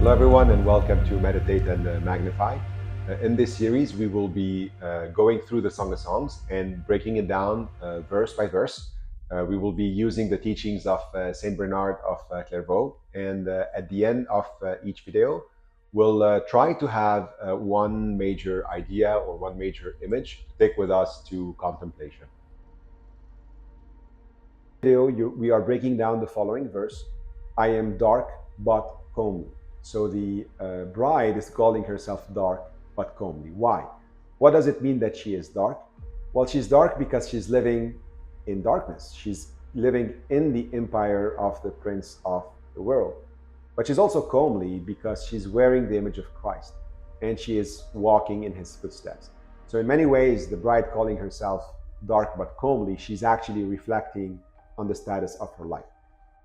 Hello everyone and welcome to Meditate and Magnify. In this series we will be going through the Song of Songs and breaking it down verse by verse. We will be using the teachings of Saint Bernard of Clairvaux, and at the end of each video we'll try to have one major idea or one major image to take with us to contemplation. We are breaking down the following verse: I am dark but comely. So the bride is calling herself dark but comely. Why? What does it mean that she is dark? Well, she's dark because she's living in darkness. She's living in the empire of the prince of the world. But she's also comely because she's wearing the image of Christ and she is walking in his footsteps. So in many ways, the bride calling herself dark but comely, she's actually reflecting on the status of her life.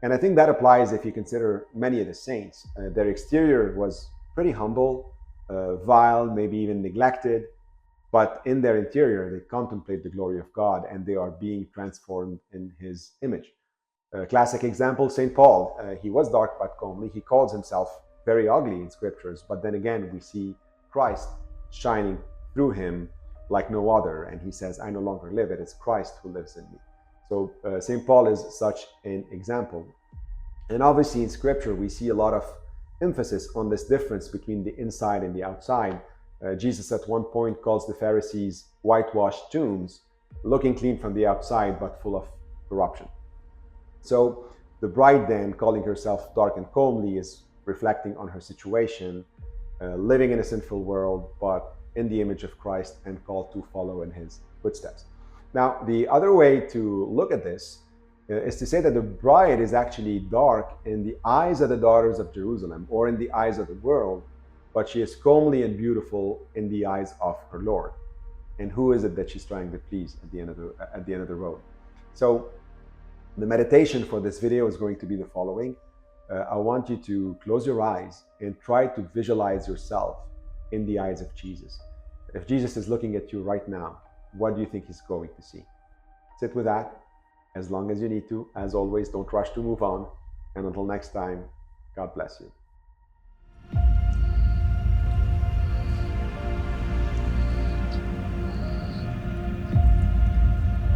And I think that applies if you consider many of the saints. Their exterior was pretty humble, vile, maybe even neglected, but in their interior, they contemplate the glory of God and they are being transformed in his image. Classic example, St. Paul. He was dark but comely. He calls himself very ugly in scriptures, but then again, we see Christ shining through him like no other. And he says, I no longer live, it is Christ who lives in me. So St. Paul is such an example. And obviously in scripture, we see a lot of emphasis on this difference between the inside and the outside. Jesus at one point calls the Pharisees whitewashed tombs, looking clean from the outside, but full of corruption. So the bride then, calling herself dark and comely, is reflecting on her situation, living in a sinful world, but in the image of Christ and called to follow in his footsteps. Now, the other way to look at this is to say that the bride is actually dark in the eyes of the daughters of Jerusalem or in the eyes of the world, but she is comely and beautiful in the eyes of her Lord. And who is it that she's trying to please at the end of the road? So the meditation for this video is going to be the following. I want you to close your eyes and try to visualize yourself in the eyes of Jesus. If Jesus is looking at you right now, what do you think he's going to see? Sit with that as long as you need to. As always, don't rush to move on. And until next time, God bless you.